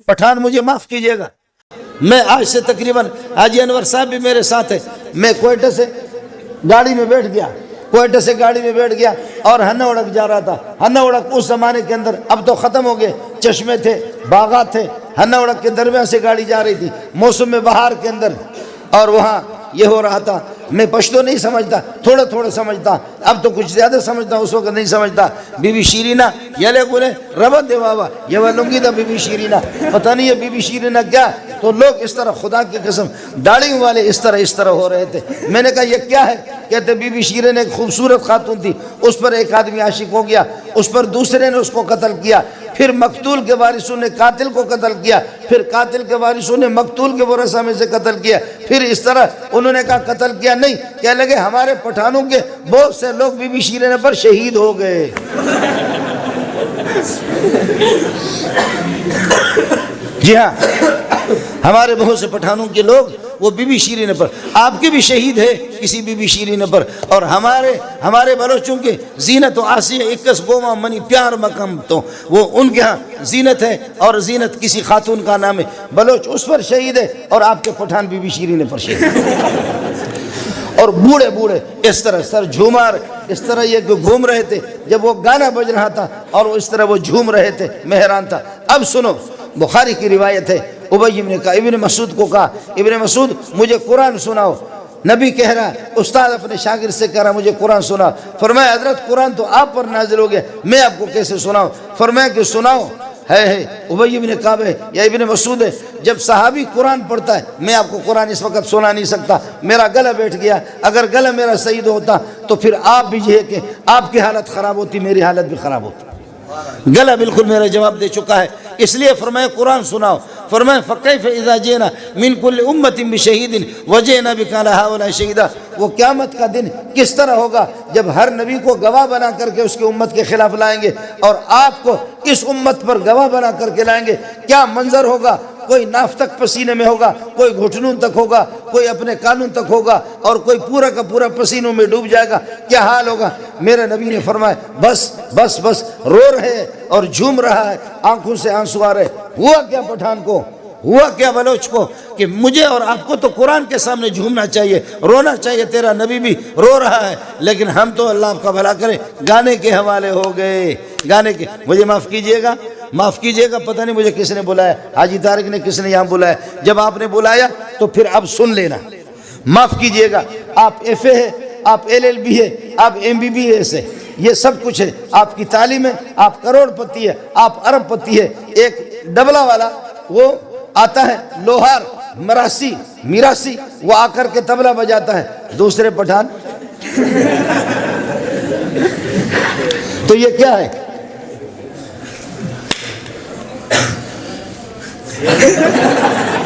پٹھان مجھے معاف کیجیے گا، میں آج سے تقریباً حاجی انور صاحب بھی میرے ساتھ ہے، میں کوئٹہ سے گاڑی میں بیٹھ گیا اور ہنہ اڑک جا رہا تھا۔ ہنہ اڑک اس زمانے کے اندر، اب تو ختم ہو گئے، چشمے تھے، باغات تھے، ہنہ اڑک کے درمیان سے گاڑی جا رہی تھی موسم میں بہار کے اندر، اور وہاں یہ ہو رہا تھا۔ میں پشتو نہیں سمجھتا، تھوڑا تھوڑا سمجھتا، اب تو کچھ زیادہ سمجھتا، اس وقت نہیں سمجھتا۔ بی بی شیرینہ یلے گلے ربت دے بابا یہ ولنگی دا بی بی شیرینہ، پتہ نہیں یہ بی بی شیرینہ کیا۔ تو لوگ اس طرح، خدا کی قسم داڑھی والے اس طرح ہو رہے تھے۔ میں نے کہا یہ کیا ہے؟ کہتے بی بی شیرینہ ایک خوبصورت خاتون تھی، اس پر ایک آدمی عاشق ہو گیا، اس پر دوسرے نے اس کو قتل کیا، پھر مقتول کے وارثوں نے قاتل کو قتل کیا، پھر قاتل کے وارثوں نے مقتول کے ورثہ میں سے قتل کیا، پھر اس طرح انہوں نے کہا قتل کیا نہیں، کہنے لگے ہمارے پٹھانوں کے بہت سے لوگ بی بی شیرینہ پر شہید ہو گئے۔ جی ہاں، ہمارے بہت سے پٹھانوں کے لوگ وہ بی بی شیرینہ پر، آپ کے بھی شہید ہے کسی بی بی شیرینہ پر، اور ہمارے بلوچوں کے زینت و آسیہ 21 گوما منی پیار مقام، تو وہ ان کے ہاں زینت ہے، اور زینت کسی خاتون کا نام ہے، بلوچ اس پر شہید ہے، اور آپ کے پٹھان بی بی شیرینہ پر شہید ہے۔ اور بوڑھے اس طرح سر جھومار اس طرح یہ گھوم رہے تھے، جب وہ گانا بج رہا تھا اور اس طرح وہ جھوم رہے تھے، میں حیران تھا۔ اب سنو، بخاری کی روایت ہے، ابی نے کہا، ابن مسعود کو کہا، ابن مسعود مجھے قرآن سناؤ۔ نبی کہہ رہا، استاد اپنے شاگرد سے کہہ رہا مجھے قرآن سناؤ۔ فرمایا حضرت قرآن تو آپ پر نازل ہو گیا، میں آپ کو کیسے سناؤں؟ فرمایا کہ سناؤ۔ ہے ابی بن کعب ہے یا ابن مسعود ہے، جب صحابی قرآن پڑھتا ہے، میں آپ کو قرآن اس وقت سنا نہیں سکتا، میرا گلا بیٹھ گیا، اگر گلا میرا صحیح ہوتا تو پھر آپ بھی یہ کہ آپ کی حالت خراب ہوتی، میری حالت بھی خراب ہوتی، گلا بالکل میرا جواب دے چکا ہے، اس لیے فرمایا قرآن سناؤ۔ فرمایا فکیف اذا جئنا من کل امت بشہید وجئنا بک علی ہؤلاء شہیدا، وہ قیامت کا دن کس طرح ہوگا جب ہر نبی کو گواہ بنا کر کے اس کی امت کے خلاف لائیں گے، اور آپ کو اس امت پر گواہ بنا کر کے لائیں گے، کیا منظر ہوگا؟ کوئی ناف تک پسینے میں ہوگا، کوئی گھٹنوں تک ہوگا، کوئی اپنے کانوں تک ہوگا، اور کوئی پورا کا پورا پسینوں میں ڈوب جائے گا، کیا حال ہوگا؟ میرے نبی نے فرمایا بس بس بس، رو رہے ہیں اور جھوم رہا ہے، آنکھوں سے آنسو آ رہے۔ ہوا کیا پٹھان کو، ہوا کیا بلوچ کو، کہ مجھے اور آپ کو تو قرآن کے سامنے جھومنا چاہیے، رونا چاہیے، تیرا نبی بھی رو رہا ہے، لیکن ہم تو اللہ آپ کا بھلا کرے گانے کے حوالے ہو گئے، گانے کے۔ مجھے معاف کیجئے گا، معاف کیجئے گا، پتہ نہیں مجھے کس نے بلایا، حاجی طارق نے کس نے یہاں بلایا، جب آپ نے بلایا تو پھر اب سن لینا، معاف کیجئے گا، آپ ایف اے ہے، آپ LLB ہے، آپ MBBS ہے، یہ سب کچھ ہے، آپ کی تعلیم ہے، آپ کروڑ پتی ہے، آپ ارب پتی ہے۔ ایک ڈبلہ والا وہ آتا ہے، لوہار میراسی، وہ آ کر کے طبلہ بجاتا ہے، دوسرے پٹھان تو یہ کیا ہے؟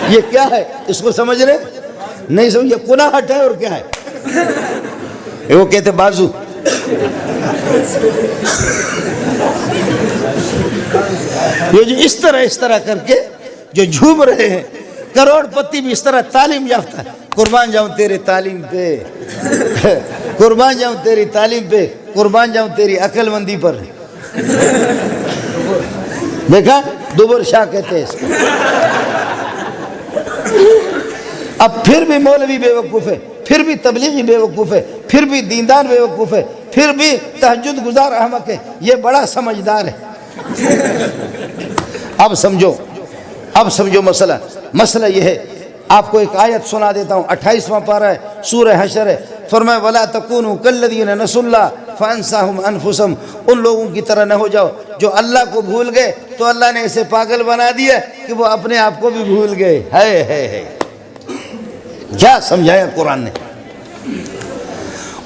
یہ کیا ہے؟ اس کو سمجھ رہے نہیں؟ سمجھ، یہ کلاہٹ ہے اور کیا ہے؟ وہ کہتے بازو۔ یہ جو اس طرح کر کے جو جھوم رہے ہیں، کروڑ پتی بھی اس طرح تعلیم یافتہ ہے۔ قربان جاؤں تیرے تعلیم پہ، قربان جاؤں تیری تعلیم پہ، قربان جاؤں تیری عقل مندی پر۔ دیکھا، دوبر شاہ کہتے ہیں اس کو۔ اب پھر بھی مولوی بے وقوف ہے، پھر بھی تبلیغی بے وقوف ہے، پھر بھی دیندار بے وقوف ہے، پھر بھی تہجد گزار احمق ہے، یہ بڑا سمجھدار ہے۔ اب سمجھو مسئلہ یہ ہے، آپ کو ایک آیت سنا دیتا ہوں، 28واں پارہ ہے، سورہ حشر ہے۔ فرمایا وَلَا تَكُونُوا كَالَّذِينَ نَسُوا اللَّهَ فَأَنسَاهُمْ أَنفُسَهُمْ، ان لوگوں کی طرح نہ ہو جاؤ جو اللہ کو بھول گئے تو اللہ نے اسے پاگل بنا دیا کہ وہ اپنے آپ کو بھی بھول گئے۔ ہے کیا سمجھایا قرآن نے؟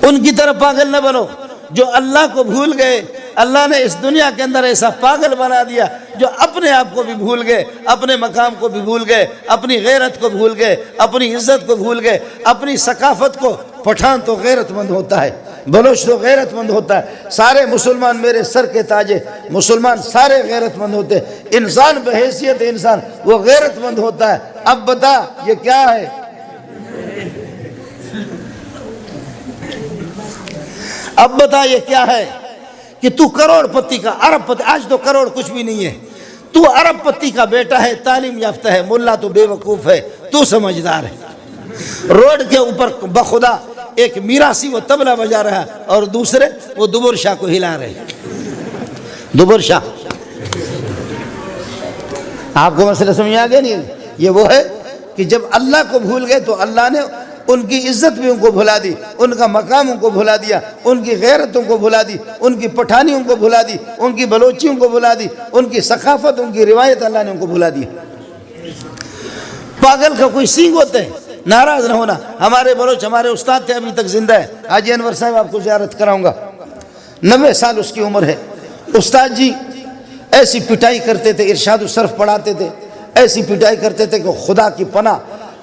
ان کی طرح پاگل نہ بنو جو اللہ کو بھول گئے، اللہ نے اس دنیا کے اندر ایسا پاگل بنا دیا جو اپنے آپ کو بھی بھول گئے، اپنے مقام کو بھی بھول گئے، اپنی غیرت کو بھول گئے، اپنی عزت کو بھول گئے، اپنی ثقافت کو۔ پٹھان تو غیرت مند ہوتا ہے، بلوچ تو غیرت مند ہوتا ہے، سارے مسلمان میرے سر کے تاج، مسلمان سارے غیرت مند ہوتے ہیں، انسان بحیثیت انسان وہ غیرت مند ہوتا ہے۔ اب بتا یہ کیا ہے؟ اب بتا یہ کیا ہے کہ تو کروڑ پتی کا ارب پتی، آج تو کروڑ کچھ بھی نہیں ہے، تو عرب پتی کا بیٹا ہے، تعلیم یافتہ ہے، ملا تو بے وقوف ہے، تو سمجھدار ہے۔ روڈ کے اوپر بخدا ایک میراثی وہ طبلہ بجا رہا ہے اور دوسرے وہ دبر شاہ کو ہلا رہے ہیں۔ دبر شاہ، آپ کو مسئلہ سمجھ آ گیا نہیں؟ یہ وہ ہے کہ جب اللہ کو بھول گئے تو اللہ نے ان کی عزت بھی ان کو بھلا دی، ان کا مقام ان کو بھلا دیا، ان کی غیرتوں کو بھلا دی، ان کی پٹھانیوں کو بھلا دی، ان کی بلوچیوں کو بھلا دی، ان کی ثقافت، ان کی روایت اللہ نے ان کو بھلا دی۔ پاگل کا کوئی سینگ ہوتا ہے، ناراض نہ ہونا۔ ہمارے بلوچ، ہمارے استاد تھے، ابھی تک زندہ ہے، حاجی انور صاحب، آپ کو زیارت کراؤں گا، 90 سال اس کی عمر ہے۔ استاد جی ایسی پٹائی کرتے تھے، ارشاد الصرف پڑھاتے تھے، ایسی پٹائی کرتے تھے کہ خدا کی پناہ،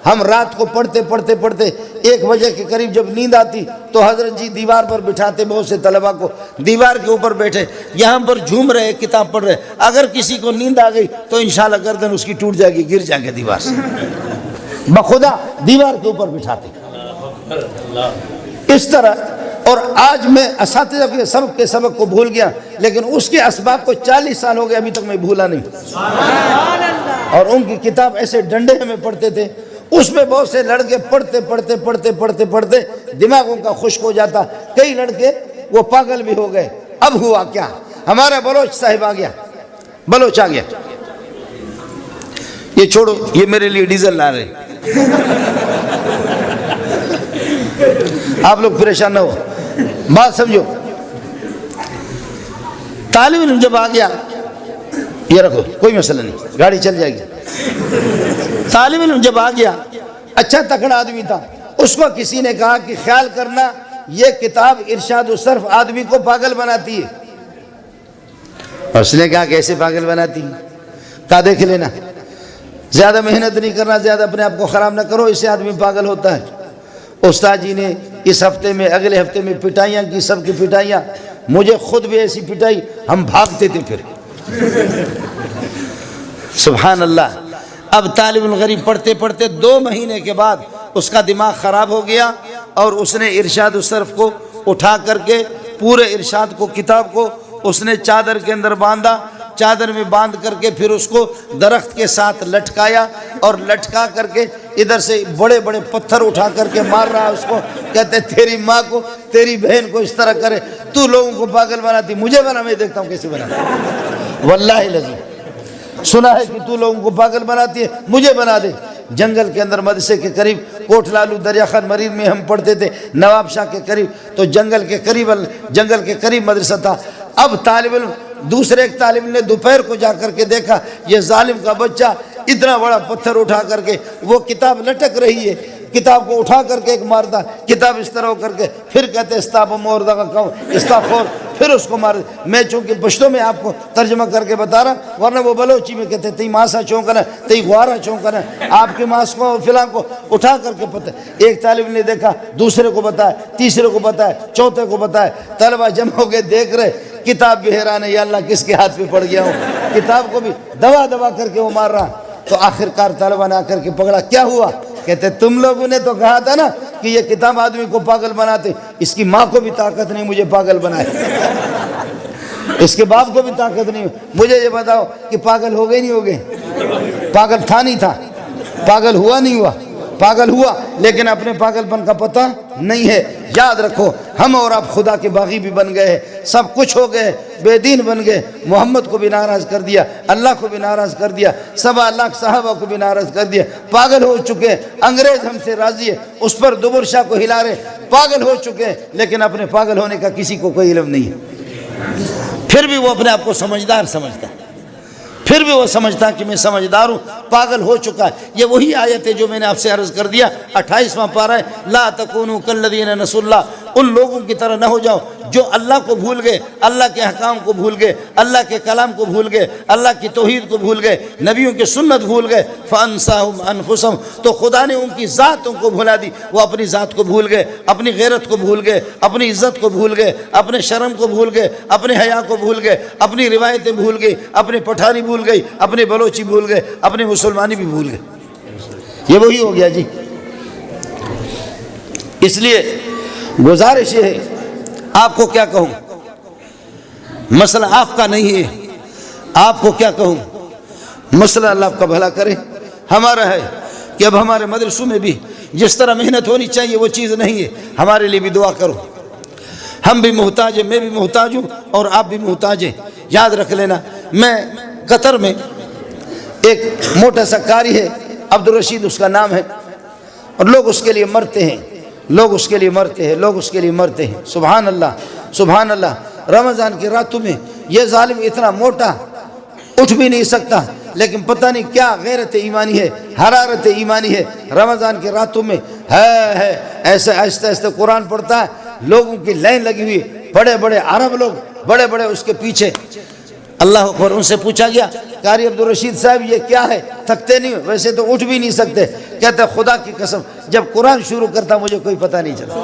ہم رات کو پڑھتے 1 بجے کے قریب جب نیند آتی تو حضرت جی دیوار پر بٹھاتے بہت سے طلبہ کو، دیوار کے اوپر بیٹھے، یہاں پر جھوم رہے، کتاب پڑھ رہے، اگر کسی کو نیند آ گئی تو انشاءاللہ گردن اس کی ٹوٹ جائے گی، گر جائیں گے دیوار سے، بخدا دیوار کے اوپر بٹھاتے اس طرح۔ اور آج میں اساتذہ کے سبق کو بھول گیا، لیکن اس کے اسباب کو 40 سال ہو گئے، ابھی تک میں بھولا نہیں۔ اور ان کی کتاب ایسے ڈنڈے میں پڑھتے تھے، اس میں بہت سے لڑکے پڑھتے دماغوں کا خشک ہو جاتا، کئی لڑکے وہ پاگل بھی ہو گئے۔ اب ہوا کیا؟ ہمارا بلوچ صاحب آ گیا، بلوچ آ گیا، یہ چھوڑو، یہ میرے لیے ڈیزل لا رہے، آپ لوگ پریشان نہ ہو، بات سمجھو۔ طالب علم جب آ گیا، یہ رکھو، کوئی مسئلہ نہیں، گاڑی چل جائے گی۔ طالب علم جب آ گیا، اچھا تکڑا آدمی تھا، اس کو کسی نے کہا کہ خیال کرنا یہ کتاب ارشاد الصرف آدمی کو پاگل بناتی ہے۔ اس نے کہا کیسے پاگل بناتی ہے؟ کہا دیکھ لینا، زیادہ محنت نہیں کرنا، زیادہ اپنے آپ کو خراب نہ کرو، اس سے آدمی پاگل ہوتا ہے۔ استاد جی نے اس ہفتے میں، اگلے ہفتے میں پٹائیاں کی، سب کی پٹائیاں، مجھے خود بھی ایسی پٹائی، ہم بھاگتے تھے پھر۔ سبحان اللہ۔ اب طالب الغریب پڑھتے 2 مہینے کے بعد اس کا دماغ خراب ہو گیا، اور اس نے ارشاد الصرف کو اٹھا کر کے، پورے ارشاد کو، کتاب کو اس نے چادر کے اندر باندھا، چادر میں باندھ کر کے پھر اس کو درخت کے ساتھ لٹکایا، اور لٹکا کر کے ادھر سے بڑے بڑے پتھر اٹھا کر کے مار رہا اس کو، کہتے تیری ماں کو، تیری بہن کو اس طرح کرے، تو لوگوں کو پاگل بناتی، مجھے بنا، میں دیکھتا ہوں کیسے بناتی، واللہ العظیم سنا ہے کہ تو لوگوں کو پاگل بناتی ہے، مجھے بنا دے۔ جنگل کے اندر مدرسے کے قریب، کوٹ لالو دریا خان مرید میں ہم پڑھتے تھے، نواب شاہ کے قریب، تو جنگل کے قریب مدرسہ تھا۔ اب طالب علم، دوسرے ایک طالب علم نے دوپہر کو جا کر کے دیکھا، یہ ظالم کا بچہ اتنا بڑا پتھر اٹھا کر کے، وہ کتاب لٹک رہی ہے، کتاب کو اٹھا کر کے ایک مارتا، کتاب اس طرح ہو کر کے، پھر کہتے استاب موردہ کا کہو، استغفر، پھر اس کو مار۔ میں چونکہ پشتو میں آپ کو ترجمہ کر کے بتا رہا، ورنہ وہ بلوچی میں کہتے تی ماسا چونکنا، تی غوارا چونکنا، آپ کے ماس کو فلاں کو اٹھا کر کے پتہ۔ ایک طالب نے دیکھا، دوسرے کو بتایا، تیسرے کو بتایا، چوتھے کو بتایا، طلبہ جمع ہو کے دیکھ رہے، کتاب بھی حیران ہے، یا اللہ کس کے ہاتھ پہ پڑ گیا ہوں، کتاب کو بھی دبا کر کے وہ مار رہا۔ تو آخر کار طلبہ نے آ کر کے پکڑا، کیا ہوا؟ کہتے تم لوگوں نے تو کہا تھا نا کہ یہ کتاب آدمی کو پاگل بناتے، اس کی ماں کو بھی طاقت نہیں مجھے پاگل بنائے، اس کے باپ کو بھی طاقت نہیں، مجھے یہ بتاؤ کہ پاگل ہو گئے نہیں ہو گئے؟ پاگل تھا نہیں تھا، پاگل ہوا نہیں ہوا، پاگل ہوا، لیکن اپنے پاگل پن کا پتہ نہیں ہے۔ یاد رکھو، ہم اور آپ خدا کے باغی بھی بن گئے، سب کچھ ہو گئے، بے دین بن گئے، محمد کو بھی ناراض کر دیا، اللہ کو بھی ناراض کر دیا، 7 لاکھ صحابہ کو بھی ناراض کر دیا، پاگل ہو چکے، انگریز ہم سے راضی ہے، اس پر دبر شاہ کو ہلا رہے، پاگل ہو چکے، لیکن اپنے پاگل ہونے کا کسی کو کوئی علم نہیں ہے۔ پھر بھی وہ اپنے آپ کو سمجھدار سمجھتا ہے، پھر بھی وہ سمجھتا کہ میں سمجھدار ہوں، پاگل ہو چکا ہے۔ یہ وہی آیت ہے جو میں نے آپ سے عرض کر دیا، 28واں پارہ ہے، لا تکونوا کالذین نسوا اللہ، ان لوگوں کی طرح نہ ہو جاؤ جو اللہ کو بھول گئے، اللہ کے احکام کو بھول گئے، اللہ کے کلام کو بھول گئے، اللہ کی توحید کو بھول گئے، نبیوں کی سنت بھول گئے، فانساہم انفسہم، تو خدا نے ان کی ذاتوں کو بھلا دی، وہ اپنی ذات کو بھول گئے، اپنی غیرت کو بھول گئے، اپنی عزت کو بھول گئے، اپنے شرم کو بھول گئے، اپنے حیا کو بھول گئے، اپنی روایتیں بھول گئی، اپنے پٹھانی بھول گئی، اپنے بلوچی بھول گئے، اپنے مسلمانی بھی بھول گئے۔ یہ وہی ہو گیا جی۔ اس لیے گزارش ہے، آپ کو کیا کہوں، مسئلہ آپ کا نہیں ہے، آپ کو کیا کہوں، مسئلہ اللہ آپ کا بھلا کرے۔ ہمارا ہے کہ اب ہمارے مدرسوں میں بھی جس طرح محنت ہونی چاہیے وہ چیز نہیں ہے، ہمارے لیے بھی دعا کرو۔ ہم بھی محتاج ہیں، میں بھی محتاج ہوں اور آپ بھی محتاج ہیں۔ یاد رکھ لینا، میں قطر میں ایک موٹا سا قاری ہے، عبدالرشید اس کا نام ہے، اور لوگ اس کے لیے مرتے ہیں، لوگ اس کے لیے مرتے ہیں، لوگ اس کے لیے مرتے ہیں۔ سبحان اللہ، سبحان اللہ۔ رمضان کی راتوں میں یہ ظالم اتنا موٹا اٹھ بھی نہیں سکتا، لیکن پتہ نہیں کیا غیرت ایمانی ہے، حرارت ایمانی ہے۔ رمضان کی راتوں میں ہے ایسے آہستہ آہستہ قرآن پڑھتا ہے، لوگوں کی لائن لگی ہوئی، بڑے بڑے عرب لوگ بڑے بڑے اس کے پیچھے۔ اللہ اکبر۔ ان سے پوچھا گیا قاری عبدالرشید صاحب یہ کیا ہے؟ تھکتے نہیں؟ ویسے تو اٹھ بھی نہیں سکتے۔ کہتے خدا کی قسم جب قرآن شروع کرتا مجھے کوئی پتہ نہیں چلا،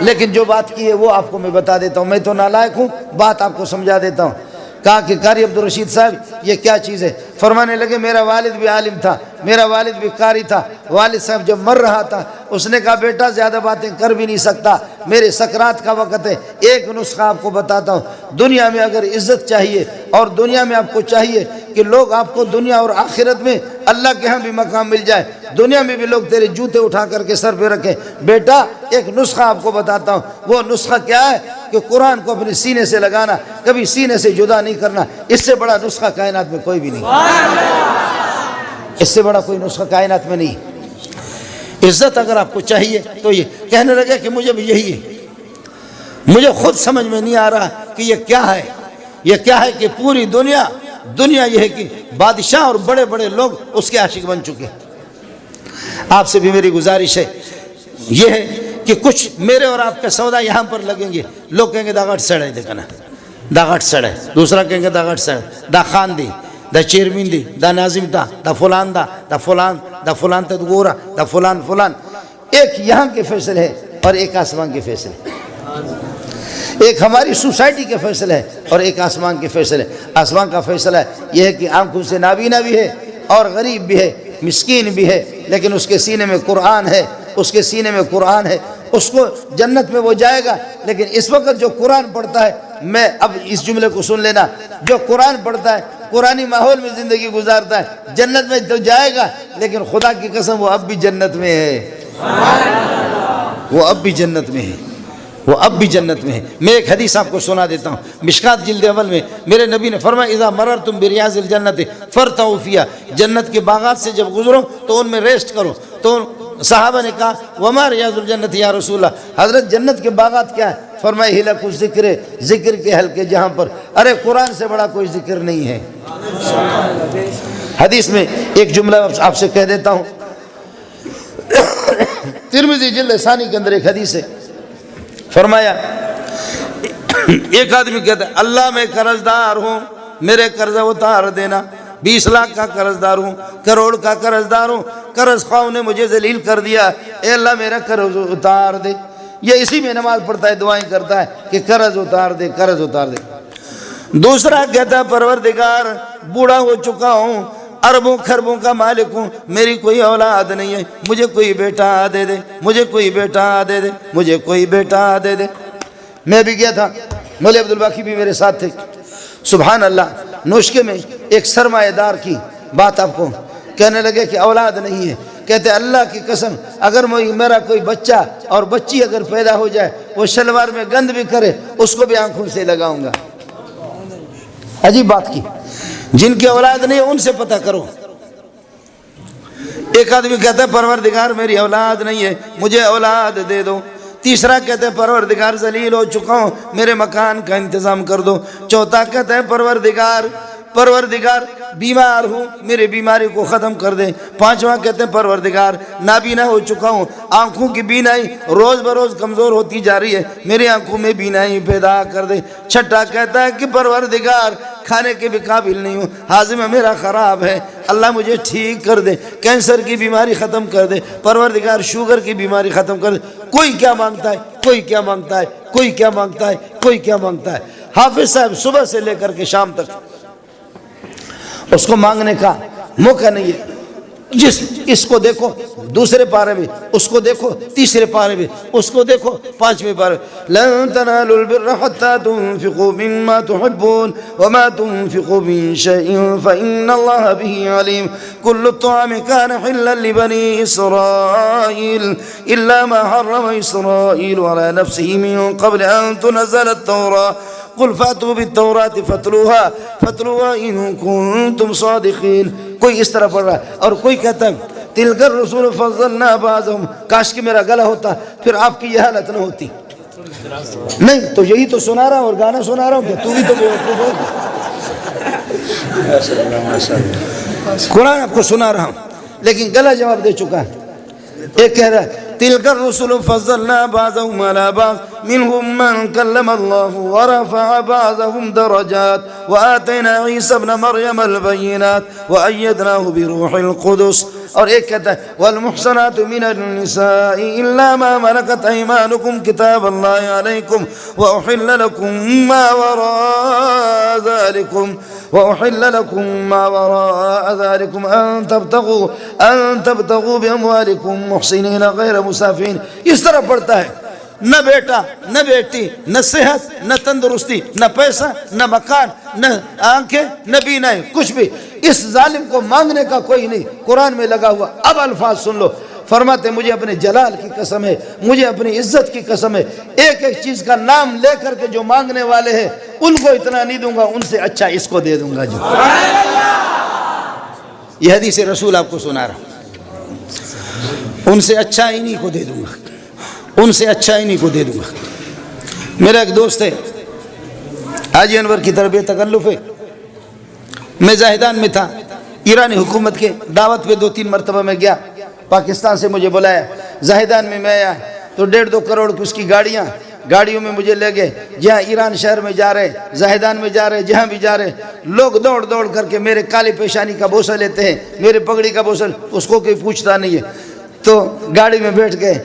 لیکن جو بات کی ہے وہ آپ کو میں بتا دیتا ہوں، میں تو نالائق ہوں، بات آپ کو سمجھا دیتا ہوں۔ کہا کہ قاری عبدالرشید صاحب یہ کیا چیز ہے؟ فرمانے لگے میرا والد بھی عالم تھا، میرا والد بھی قاری تھا۔ والد صاحب جب مر رہا تھا اس نے کہا بیٹا زیادہ باتیں کر بھی نہیں سکتا، میرے سکرات کا وقت ہے، ایک نسخہ آپ کو بتاتا ہوں۔ دنیا میں اگر عزت چاہیے اور دنیا میں آپ کو چاہیے کہ لوگ آپ کو دنیا اور آخرت میں اللہ کے ہاں بھی مقام مل جائے، دنیا میں بھی لوگ تیرے جوتے اٹھا کر کے سر پہ رکھیں، بیٹا ایک نسخہ آپ کو بتاتا ہوں۔ وہ نسخہ کیا ہے کہ قرآن کو اپنے سینے سے لگانا، کبھی سینے سے جدا نہیں کرنا۔ اس سے بڑا نسخہ کائنات میں کوئی بھی نہیں، اس سے بڑا کوئی نسخہ کائنات میں نہیں۔ عزت اگر آپ کو چاہیے تو یہ کہنے لگے کہ مجھے بھی یہی ہے، مجھے خود سمجھ میں نہیں آ رہا کہ یہ کیا ہے۔ یہ کیا ہے کہ پوری دنیا یہ ہے کہ بادشاہ اور بڑے بڑے لوگ اس کے عاشق بن چکے۔ آپ سے بھی میری گزارش ہے یہ ہے کہ کچھ میرے اور آپ کا سودا یہاں پر لگیں گے، لوگ کہیں گے دا گھٹ سڑے، دیکھنا دا گھٹ سڑے، دوسرا کہیں گے دا گھٹ سڑے، دا خان دی، دا چیرمین دی، دا ناظم دا، دا فلان دا، دا فلان، دا فلان تا گورا، دا فلان فلان۔ ایک یہاں کے فیصلے ہے اور ایک آسمان کے فیصلے، ایک ہماری سوسائٹی کے فیصلے ہے اور ایک آسمان کے فیصلے۔ آسمان کا فیصلہ یہ ہے کہ آنکھوں سے نابینا بھی ہے اور غریب بھی ہے، مسکین بھی ہے، لیکن اس کے سینے میں قرآن ہے، اس کے سینے میں قرآن ہے، اس کو جنت میں وہ جائے گا۔ لیکن اس وقت جو قرآن پڑھتا ہے، میں اب اس جملے کو سن لینا، جو قرآن پڑھتا ہے، قرآنی ماحول میں زندگی گزارتا ہے، جنت میں تو جائے گا، لیکن خدا کی قسم وہ اب بھی جنت میں ہے، وہ اب بھی جنت میں ہے، وہ اب بھی جنت میں ہے۔ میں ایک حدیث آپ کو سنا دیتا ہوں، مشکات جلد اول میں میرے نبی نے فرمایا اذا مررتم بریاض الجنت فارتعوا فیہا، جنت کے باغات سے جب گزرو تو ان میں ریسٹ کرو۔ تو صحابہ نے کہا وما ریاض الجنت یا رسول اللہ، حضرت جنت کے باغات کیا ہے؟ فرمایا حلق الذکر، ذکر کے حلقے جہاں پر، ارے قرآن سے بڑا کوئی ذکر نہیں ہے۔ حدیث میں ایک جملہ آپ سے کہہ دیتا ہوں، ترمذی جلد ثانی کے اندر ایک حدیث ہے، فرمایا ایک آدمی کہتا ہے اللہ میں قرض دار ہوں، میرے قرض اتار دینا، 20 لاکھ کا قرض دار ہوں، کروڑ کا قرض دار ہوں، قرض خواہوں نے مجھے ذلیل کر دیا، اے اللہ میرا قرض اتار دے۔ یہ اسی میں نماز پڑھتا ہے، دعائیں کرتا ہے کہ قرض اتار دے، قرض اتار دے۔ دوسرا کہتا ہے پروردگار بوڑھا ہو چکا ہوں، اربوں خربوں کا مالک ہوں، میری کوئی اولاد نہیں ہے، مجھے کوئی بیٹا دے دے، مجھے کوئی بیٹا دے دے، مجھے کوئی بیٹا دے دے۔ میں بھی گیا تھا، مولوی عبدالباقی بھی میرے ساتھ تھے۔ سبحان اللہ، نوشکے میں ایک سرمایہ دار کی بات آپ کو کہنے لگے کہ اولاد نہیں ہے، کہتے اللہ کی قسم اگر میرا کوئی بچہ اور بچی اگر پیدا ہو جائے، وہ شلوار میں گند بھی کرے، اس کو بھی آنکھوں سے لگاؤں گا۔ عجیب بات کی، جن کی اولاد نہیں ہے ان سے پتہ کرو۔ ایک آدمی کہتا ہے پروردگار میری اولاد نہیں ہے، مجھے اولاد دے دو۔ تیسرا کہتا ہے پروردگار ذلیل ہو چکا ہوں، میرے مکان کا انتظام کر دو۔ چوتھا کہتا ہے پروردگار بیمار ہوں، میرے بیماری کو ختم کر دے۔ پانچواں کہتے ہیں پروردگار نابینا ہو چکا ہوں، آنکھوں کی بینائی روز بروز کمزور ہوتی جا رہی ہے، میری آنکھوں میں بینائی پیدا کر دے۔ چھٹا کہتا ہے کہ پروردگار کھانے کے بھی قابل نہیں ہوں، ہاضمہ میرا خراب ہے، اللہ مجھے ٹھیک کر دے، کینسر کی بیماری ختم کر دے، پروردگار شوگر کی بیماری ختم کر دے۔ کوئی کیا مانگتا ہے، کوئی کیا مانگتا ہے، کوئی کیا مانگتا ہے، کوئی کیا مانگتا ہے۔ حافظ صاحب صبح سے لے کر کے شام تک اس کو مانگنے کا موقع نہیں ہے۔ اس کو دیکھو دوسرے پارے میں، اس کو دیکھو تیسرے پارے میں، اس کو دیکھو پانچویں پارے میں، لن تنالوا البر حتى تنفقوا مما تحبون وما تنفقوا من شيء فإن الله به عليم كل الطعام كان حلا لبني إسرائيل إلا ما حرم إسرائيل على نفسه من قبل أن تنزل التوراة قل فاتوا بالتوراة فاتلوها إن كنتم صادقين۔ کوئی اس طرح پڑھ رہا ہے اور کوئی کہتا ہے تلک الرسول فضلنا بعضهم، کاش کہ میرا گلا ہوتا پھر آپ کی یہ حالت نہ ہوتی۔ نہیں تو یہی تو سنا رہا ہوں اور گانا سنا رہا ہوں کہ تو بھی تو بیوقوف ہو۔ قرآن آپ کو سنا رہا ہوں لیکن گلا جواب دے چکا ہے۔ ایک کہہ رہا ہے تلک الرسل فضلنا بعضهم على بعض منهم من كلم الله ورفع بعضهم درجات وآتينا عيسى ابن مريم البينات وأيدناه بروح القدس۔ اور ایک کہتا ہے والمحصنات من النساء إلا ما ملكت أيمانكم كتاب الله عليكم وأحل لكم ما وراء ذلكم أن تبتغوا بأموالكم محسنين غير مسافين۔ اس طرح پڑھتا ہے نہ بیٹا نہ بیٹی نہ صحت نہ تندرستی نہ پیسہ نہ مکان نہ آنکھیں نہ بینائیں، کچھ بھی اس ظالم کو مانگنے کا کوئی نہیں۔ قرآن میں لگا ہوا اب الفاظ سن لو، فرماتے مجھے اپنے جلال کی قسم ہے، مجھے اپنی عزت کی قسم ہے، ایک ایک چیز کا نام لے کر کے جو مانگنے والے ہیں ان کو اتنا نہیں دوں گا، ان سے اچھا اس کو دے دوں گا۔ جو یہ حدیث رسول آپ کو سنا رہا ہوں، ان سے اچھا انہی کو دے دوں گا، ان سے اچھا انہی کو دے دوں گا۔ میرا ایک دوست ہے حاجی انور کی طرف تکلف ہے، میں زاہدان میں تھا، ایرانی حکومت کے دعوت پہ 2-3 مرتبہ میں گیا، پاکستان سے مجھے بلایا، زاہدان میں میں آیا تو 1.5-2 کروڑ کی اس کی گاڑیوں میں مجھے لے گئے، جہاں ایران شہر میں جا رہے، زاہدان میں جا رہے، جہاں بھی جا رہے، لوگ دوڑ کر کے میرے کالی پیشانی کا بوسہ لیتے ہیں، میرے پگڑی کا بوسہ، اس کو کوئی پوچھتا نہیں ہے۔ تو گاڑی میں بیٹھ گئے،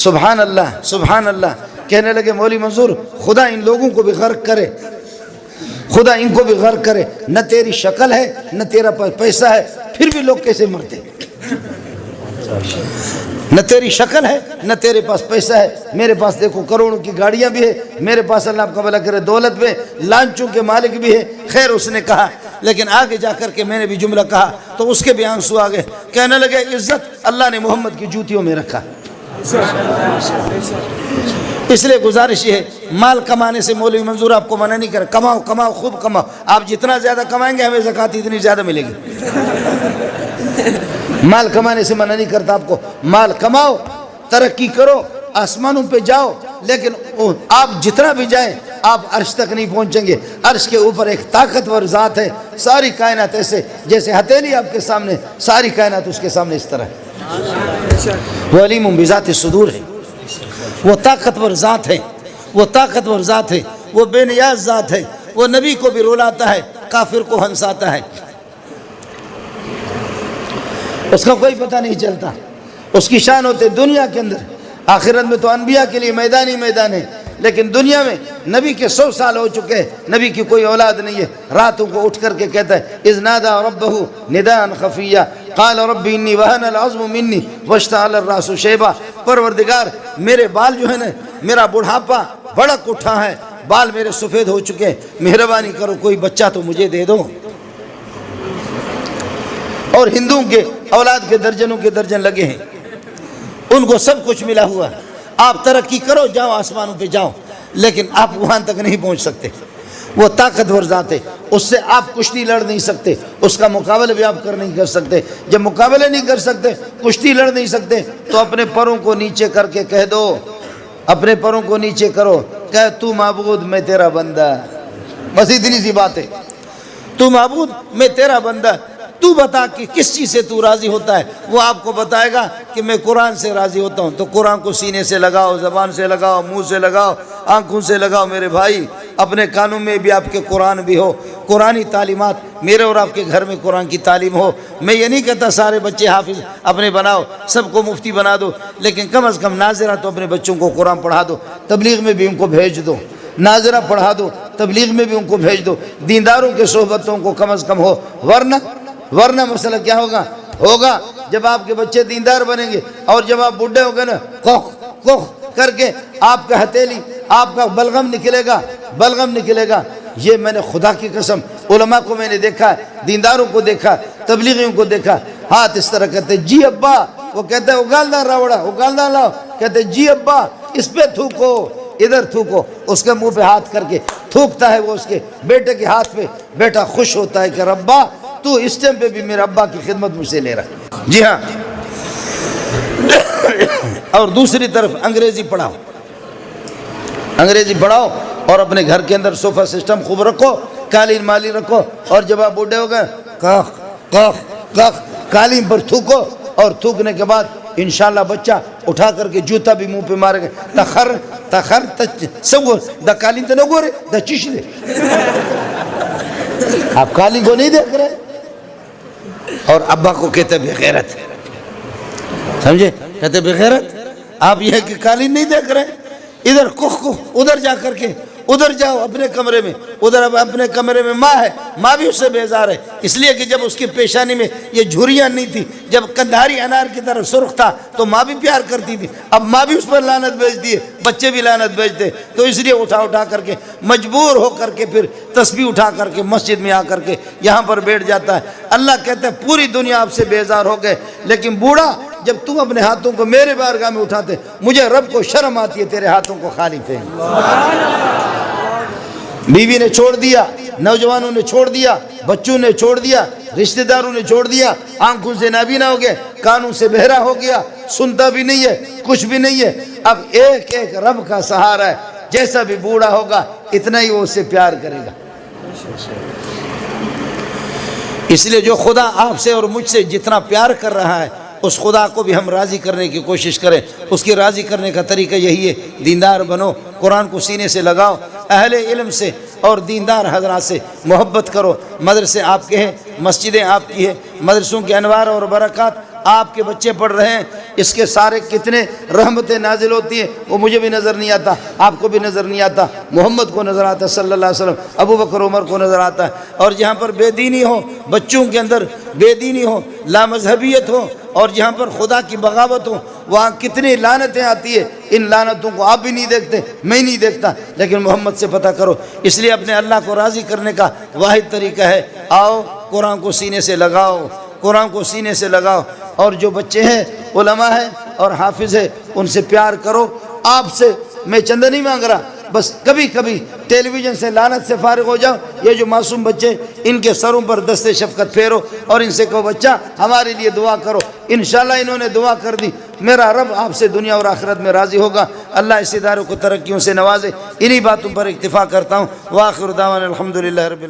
سبحان اللہ سبحان اللہ کہنے لگے مولوی منظور خدا ان لوگوں کو بھی غرق کرے، خدا ان کو بھی غرق کرے، نہ تیری شکل ہے نہ تیرا پیسہ ہے پھر بھی لوگ کیسے مرتے، نہ تیری شکل ہے نہ تیرے پاس پیسہ ہے، میرے پاس دیکھو کروڑوں کی گاڑیاں بھی ہے، میرے پاس اللہ آپ کا بھلا کرے دولت بھی، لانچوں کے مالک بھی ہے۔ خیر اس نے کہا، لیکن آگے جا کر کے میں نے بھی جملہ کہا تو اس کے بھی آنسو آ گئے، کہنے لگے عزت اللہ نے محمد کی جوتیوں میں رکھا۔ اس لیے گزارش یہ ہے مال کمانے سے مولوی منظور آپ کو منع نہیں کرے، کماؤ خوب کماؤ، آپ جتنا زیادہ کمائیں گے ہمیں زکوٰۃ اتنی زیادہ ملے گی۔ مال کمانے سے منع نہیں کرتا آپ کو، مال کماؤ، ترقی کرو، آسمانوں پہ جاؤ، لیکن آپ جتنا بھی جائیں آپ عرش تک نہیں پہنچیں گے۔ عرش کے اوپر ایک طاقتور ذات ہے، ساری کائنات ایسے جیسے ہتھیلی آپ کے سامنے، ساری کائنات اس کے سامنے اس طرح ہے۔ وہ علیم بذات الصدور ہے، وہ طاقتور ذات ہے، وہ طاقتور ذات ہے، وہ بے نیاز ذات ہے، وہ نبی کو بھی رلاتا ہے، کافر کو ہنساتا ہے، اس کا کوئی پتہ نہیں چلتا، اس کی شان ہوتے دنیا کے اندر، آخرت میں تو انبیاء کے لیے میدان ہی میدان ہے، لیکن دنیا میں نبی کے 100 سال ہو چکے ہیں، نبی کی کوئی اولاد نہیں ہے، راتوں کو اٹھ کر کے کہتا ہے اذ نادى ربه نداء خفیا قال رب انی وهن العظم منی واشتعل الراس شیبا، پروردگار میرے بال جو ہے نا، میرا بڑھاپا بڑک اٹھا ہے، بال میرے سفید ہو چکے ہیں، مہربانی کرو کوئی بچہ تو مجھے دے دو۔ اور ہندوؤں کے اولاد کے درجنوں کے درجن لگے ہیں، ان کو سب کچھ ملا ہوا ہے، آپ ترقی کرو، جاؤ آسمانوں پہ جاؤ، لیکن آپ وہاں تک نہیں پہنچ سکتے۔ وہ طاقتور ذات ہے، اس سے آپ کشتی لڑ نہیں سکتے، اس کا مقابلہ بھی آپ نہیں کر سکتے۔ جب مقابلہ نہیں کر سکتے، کشتی لڑ نہیں سکتے، تو اپنے پروں کو نیچے کر کے کہہ دو، اپنے پروں کو نیچے کرو، کہ تو معبود میں تیرا بندہ، بس اتنی سی بات ہے، تو معبود میں تیرا بندہ، تو بتا کہ کس چیز سے تو راضی ہوتا ہے، وہ آپ کو بتائے گا کہ میں قرآن سے راضی ہوتا ہوں۔ تو قرآن کو سینے سے لگاؤ، زبان سے لگاؤ، منہ سے لگاؤ، آنکھوں سے لگاؤ میرے بھائی، اپنے کانوں میں بھی آپ کے قرآن بھی ہو، قرآنی تعلیمات میرے اور آپ کے گھر میں قرآن کی تعلیم ہو۔ میں یہ نہیں کہتا سارے بچے حافظ اپنے بناؤ، سب کو مفتی بنا دو، لیکن کم از کم ناظرہ تو اپنے بچوں کو قرآن پڑھا دو، تبلیغ میں بھی ان کو بھیج دو، ناظرہ پڑھا دو، تبلیغ میں بھی ان کو بھیج دو، دینداروں کے صحبتوں کو کم از کم ہو، ورنہ مسئلہ کیا ہوگا جب آپ کے بچے دیندار بنیں گے اور جب آپ بڈھے ہو گئے نا کوخ کوخ کر کے آپ کا ہتھیلی آپ کا بلغم نکلے گا. یہ میں نے خدا کی قسم علماء کو میں نے دیکھا ہے, دینداروں کو دیکھا, تبلیغیوں کو دیکھا, ہاتھ اس طرح کہتے جی ابا, وہ کہتے ہیں اگالدہ راوڑا, اگالدہ لاؤ, کہتے جی ابا اس پہ تھوکو, ادھر تھوکو, اس کے منہ پہ ہاتھ کر کے تھوکتا ہے وہ اس کے بیٹے کے ہاتھ پہ. بیٹا خوش ہوتا ہے کہ ربا تو اس ٹائم پہ بھی میرے ابا کی خدمت مجھ سے لے رہا ہے. جی ہاں. اور دوسری طرف انگریزی پڑھاؤ اور اپنے گھر کے اندر صوفہ سسٹم خوب رکھو, قالین مالی رکھو, اور جب آپ بوڑھے ہو گئے کاخ کاخ کاخ قالین پر تھوکو, اور تھوکنے کے بعد انشاءاللہ بچہ اٹھا کر کے جوتا بھی منہ پہ مارے گا. تخر سب دا قالین تو نہ گورے دا چیش دے. آپ قالین کو نہیں دیکھ رہے, اور ابا کو کہتے بغیرت, سمجھے, کہتے بغیرت. آپ یہ کہ قالین نہیں دیکھ رہے, ادھر ادھر جا کر کے ادھر جاؤ اپنے کمرے میں, ادھر اب اپنے کمرے میں ماں ہے, ماں بھی اس سے بیزار ہے, اس لیے کہ جب اس کی پیشانی میں یہ جھریاں نہیں تھی, جب کندھاری انار کی طرح سرخ تھا تو ماں بھی پیار کرتی تھی. اب ماں بھی اس پر لعنت بھیجتی ہے, بچے بھی لعنت بھیجتے, تو اس لیے اٹھا کر کے مجبور ہو کر کے پھر تسبیح اٹھا کر کے مسجد میں آ کر کے یہاں پر بیٹھ جاتا ہے. اللہ کہتا ہے پوری دنیا آپ سے بیزار ہو گئے, لیکن بوڑھا جب تم اپنے ہاتھوں کو میرے بارگاہ میں اٹھاتے, مجھے رب کو شرم آتی ہے تیرے ہاتھوں کو خالی پھینک. بیوی نے چھوڑ دیا, نوجوانوں نے چھوڑ دیا, بچوں نے چھوڑ دیا, رشتہ داروں نے چھوڑ دیا, آنکھوں سے نابینا ہو گئے, کانوں سے بہرا ہو گیا, سنتا بھی نہیں ہے, کچھ بھی نہیں ہے. اب ایک ایک رب کا سہارا ہے, جیسا بھی بوڑھا ہوگا اتنا ہی وہ اس سے پیار کرے گا. اس لیے جو خدا آپ سے اور مجھ سے جتنا پیار کر رہا ہے, اس خدا کو بھی ہم راضی کرنے کی کوشش کریں. اس کی راضی کرنے کا طریقہ یہی ہے, دیندار بنو, قرآن کو سینے سے لگاؤ, اہل علم سے اور دیندار حضرات سے محبت کرو. مدرسے آپ کے ہیں, مسجدیں آپ کی ہیں, مدرسوں کے انوار اور برکات آپ کے بچے پڑھ رہے ہیں, اس کے سارے کتنے رحمتیں نازل ہوتی ہیں وہ مجھے بھی نظر نہیں آتا, آپ کو بھی نظر نہیں آتا, محمد کو نظر آتا صلی اللہ علیہ وسلم, ابو بکر عمر کو نظر آتا ہے. اور جہاں پر بے دینی ہو, بچوں کے اندر بے دینی ہو, لامذہبیت ہو, اور جہاں پر خدا کی بغاوت ہو, وہاں کتنی لعنتیں آتی ہے. ان لعنتوں کو آپ بھی نہیں دیکھتے, میں نہیں دیکھتا, لیکن محمد سے پتہ کرو. اس لیے اپنے اللہ کو راضی کرنے کا واحد طریقہ ہے, آؤ قرآن کو سینے سے لگاؤ, قرآن کو سینے سے لگاؤ. اور جو بچے ہیں علماء ہیں اور حافظ ہیں, ان سے پیار کرو. آپ سے میں چندہ نہیں مانگ رہا, بس کبھی کبھی ٹیلی ویژن سے لعنت سے فارغ ہو جاؤ. یہ جو معصوم بچے, ان کے سروں پر دست شفقت پھیرو اور ان سے کہو بچہ ہمارے لیے دعا کرو. انشاءاللہ انہوں نے دعا کر دی, میرا رب آپ سے دنیا اور آخرت میں راضی ہوگا. اللہ اس اداروں کو ترقیوں سے نوازے. انہی باتوں پر اکتفا کرتا ہوں. وآخر دعوانا الحمدللہ رب العالمین.